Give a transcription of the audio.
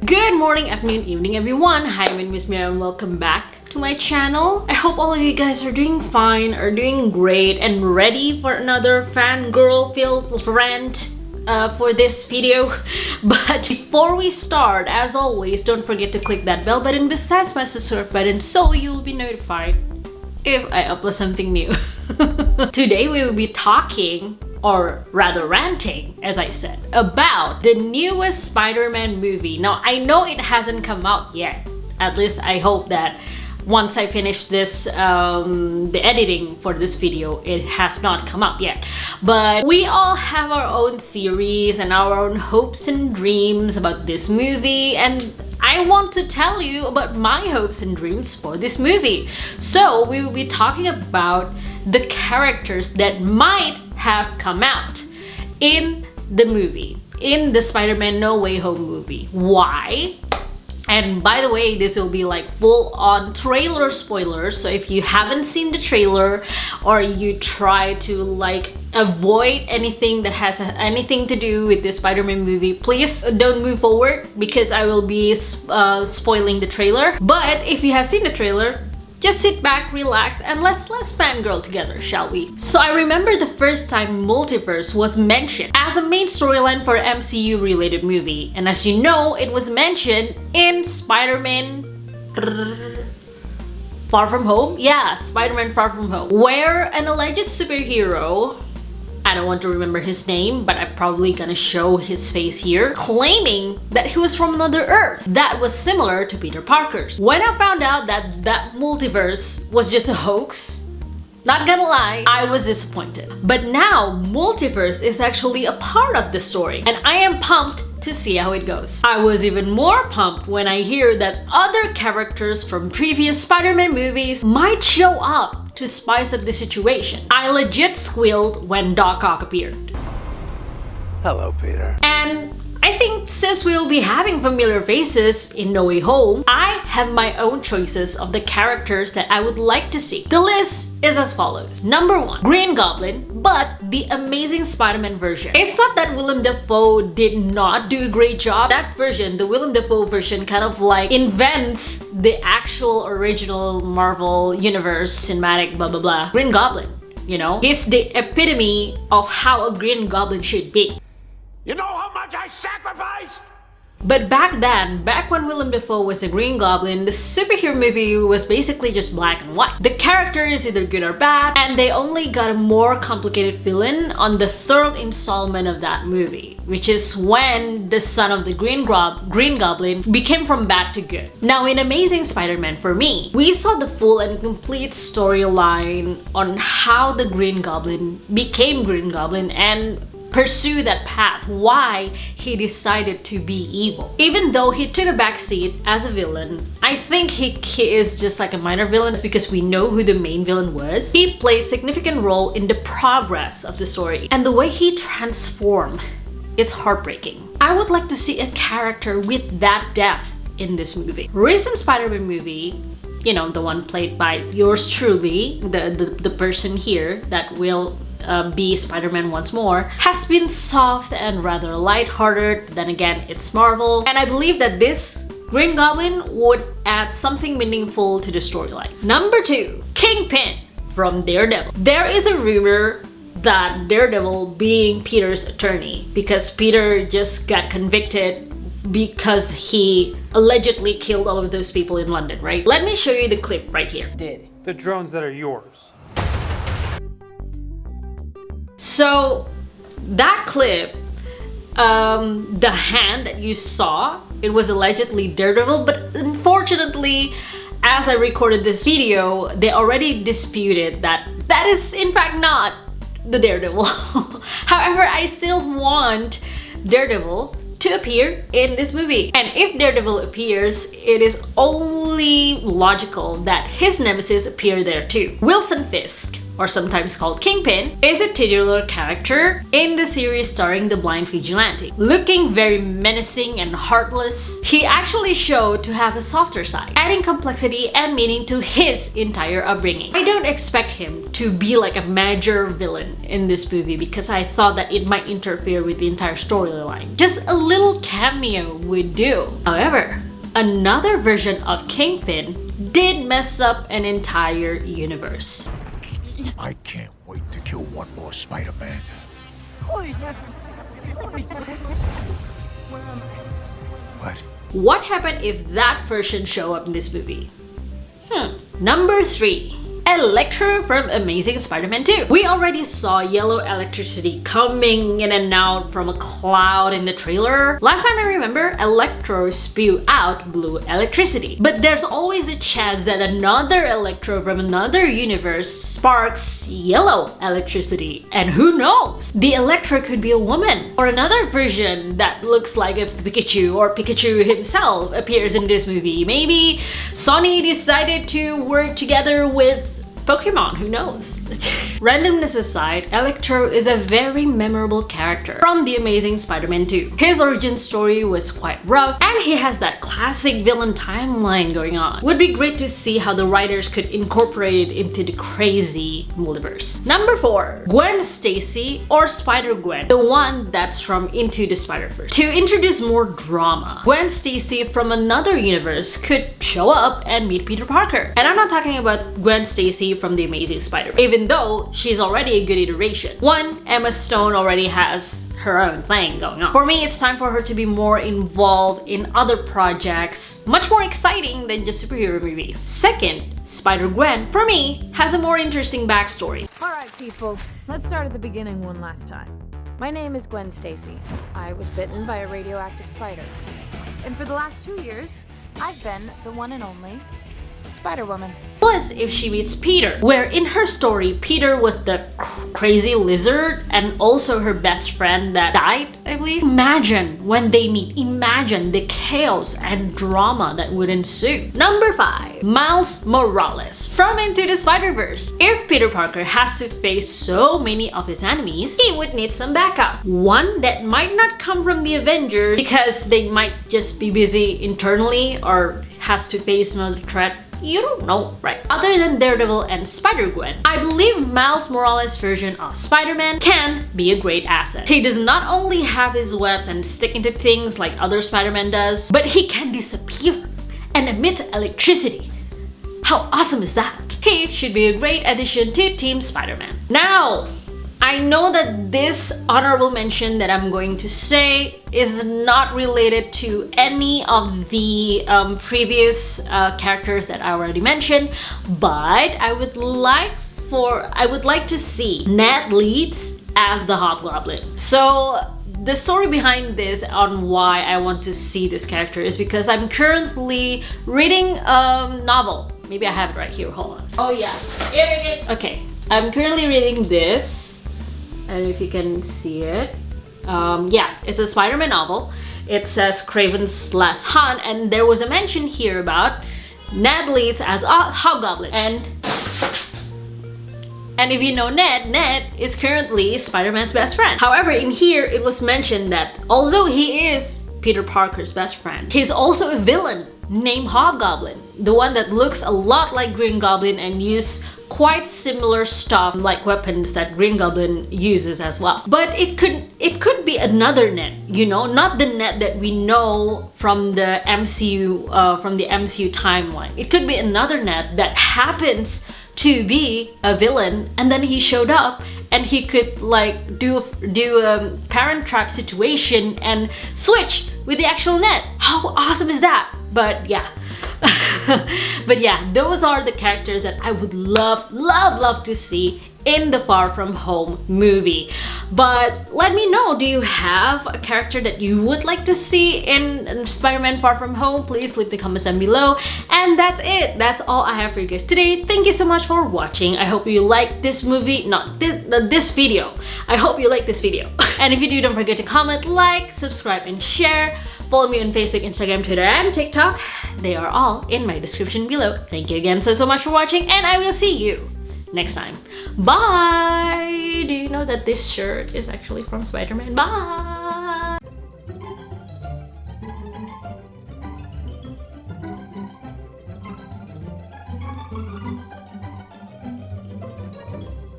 Good morning, afternoon, evening everyone. Hi, I'm Miss Mira and welcome back to my channel. I hope all of you guys are doing fine, are doing great, and ready for another fangirl-filled rant for this video. But before we start, as always, don't forget to click that bell button besides my subscribe button so you'll be notified if I upload something new. Today we will be talking, or rather ranting, as I said, about the newest Spider-Man movie. Now, I know it hasn't come out yet. At least I hope that once I finish this, the editing for this video, it has not come out yet. But we all have our own theories and our own hopes and dreams about this movie, and I want to tell you about my hopes and dreams for this movie. So we will be talking about the characters that might have come out in the movie, in the Spider-Man No Way Home movie. Why? And by the way, this will be like full-on trailer spoilers, so if you haven't seen the trailer or you try to like avoid anything that has anything to do with this Spider-Man movie, please don't move forward because I will be spoiling the trailer. But if you have seen the trailer, just sit back, relax, and let's fangirl together, shall we? So I remember the first time Multiverse was mentioned as a main storyline for an MCU related movie. And as you know, it was mentioned in Spider-Man Far From Home? Yeah, Spider-Man Far From Home, where an alleged superhero, I don't want to remember his name, but I'm probably gonna show his face here, claiming that he was from another Earth that was similar to Peter Parker's. When I found out that that multiverse was just a hoax, not gonna lie, I was disappointed. But now, Multiverse is actually a part of the story, and I am pumped to see how it goes. I was even more pumped when I hear that other characters from previous Spider-Man movies might show up to spice up the situation. I legit squealed when Doc Ock appeared. Hello, Peter. And I think since we'll be having familiar faces in No Way Home, I have my own choices of the characters that I would like to see. The list is as follows. Number 1, Green Goblin, but the Amazing Spider-Man version. It's not that Willem Dafoe did not do a great job. That version, the Willem Dafoe version, kind of like invents the actual original Marvel Universe cinematic blah blah blah. Green Goblin, you know? He's the epitome of how a Green Goblin should be. You know how much I sacrificed? But back then, back when Willem Dafoe was a Green Goblin, the superhero movie was basically just black and white. The character is either good or bad, and they only got a more complicated villain on the third installment of that movie, which is when the son of the Green Goblin became from bad to good. Now in Amazing Spider-Man, for me, we saw the full and complete storyline on how the Green Goblin became Green Goblin and pursue that path, why he decided to be evil. Even though he took a backseat as a villain, I think he is just like a minor villain because we know who the main villain was. He plays a significant role in the progress of the story, and the way he transformed, it's heartbreaking. I would like to see a character with that depth in this movie. Recent Spider-Man movie, you know, the one played by yours truly, the person here that will be Spider-Man once more, has been soft and rather lighthearted. Then again, it's Marvel, and I believe that this Green Goblin would add something meaningful to the storyline. Number 2, Kingpin from Daredevil. There is a rumor that Daredevil being Peter's attorney because Peter just got convicted because he allegedly killed all of those people in London, right? Let me show you the clip right here. The drones that are yours. So that clip, the hand that you saw, it was allegedly Daredevil, but unfortunately, as I recorded this video, they already disputed that that is in fact not the Daredevil. However, I still want Daredevil to appear in this movie. And if Daredevil appears, it is only logical that his nemesis appear there too. Wilson Fisk or sometimes called Kingpin, is a titular character in the series starring the blind vigilante. Looking very menacing and heartless, he actually showed to have a softer side, adding complexity and meaning to his entire upbringing. I don't expect him to be like a major villain in this movie because I thought that it might interfere with the entire storyline. Just a little cameo would do. However, another version of Kingpin did mess up an entire universe. I can't wait to kill one more Spider-Man. What? What happened if that version showed up in this movie? Number 3. Electro from Amazing Spider-Man 2. We already saw yellow electricity coming in and out from a cloud in the trailer. Last time I remember, Electro spewed out blue electricity. But there's always a chance that another Electro from another universe sparks yellow electricity. And who knows? The Electro could be a woman. Or another version that looks like a Pikachu, or Pikachu himself appears in this movie. Maybe Sony decided to work together with Pokemon, who knows? Randomness aside, Electro is a very memorable character from The Amazing Spider-Man 2. His origin story was quite rough, and he has that classic villain timeline going on. Would be great to see how the writers could incorporate it into the crazy multiverse. Number 4. Gwen Stacy, or Spider-Gwen, the one that's from Into the Spider-Verse. To introduce more drama, Gwen Stacy from another universe could show up and meet Peter Parker. And I'm not talking about Gwen Stacy from The Amazing Spider-Man, even though she's already a good iteration. One, Emma Stone already has her own thing going on. For me, it's time for her to be more involved in other projects, much more exciting than just superhero movies. Second, Spider-Gwen, for me, has a more interesting backstory. Alright people, let's start at the beginning one last time. My name is Gwen Stacy. I was bitten by a radioactive spider. And for the last 2 years, I've been the one and only Spider-Woman. Plus, if she meets Peter, where in her story, Peter was the crazy lizard and also her best friend that died, I believe. Imagine when they meet, imagine the chaos and drama that would ensue. Number 5. Miles Morales from Into the Spider-Verse. If Peter Parker has to face so many of his enemies, he would need some backup. One that might not come from the Avengers because they might just be busy internally or has to face another threat. You don't know, right? Other than Daredevil and Spider-Gwen, I believe Miles Morales' version of Spider-Man can be a great asset. He does not only have his webs and stick into things like other Spider-Man does, but he can disappear and emit electricity. How awesome is that? He should be a great addition to Team Spider-Man. Now, I know that this honorable mention that I'm going to say is not related to any of the previous characters that I already mentioned, but I would like to see Ned Leeds as the Hobgoblin. So the story behind this on why I want to see this character is because I'm currently reading a novel. Maybe I have it right here, hold on. Oh yeah, here it is. Okay, I'm currently reading this. And if you can see it, yeah, it's a Spider-Man novel. It says Craven's Last Hunt, and there was a mention here about Ned Leeds as a Hobgoblin. And if you know Ned is currently Spider-Man's best friend. However, in here, it was mentioned that although he is Peter Parker's best friend, he's also a villain named Hobgoblin, the one that looks a lot like Green Goblin and uses quite similar stuff like weapons that Green Goblin uses as well. But it could be another Ned, you know, not the Ned that we know from the MCU timeline. It could be another Ned that happens to be a villain, and then he showed up and he could like do a parent trap situation and switch with the actual Ned. How awesome is that? But yeah. But yeah, those are the characters that I would love to see in the Far From Home movie. But let me know, do you have a character that you would like to see in Spider-Man Far From Home? Please leave the comments down below. And that's it. That's all I have for you guys today. Thank you so much for watching. I hope you liked this movie, not this video. I hope you liked this video. And if you do, don't forget to comment, like, subscribe, and share. Follow me on Facebook, Instagram, Twitter, and TikTok. They are all in my description below. Thank you again so much for watching, and I will see you next time. Bye! Do you know that this shirt is actually from Spider-Man? Bye!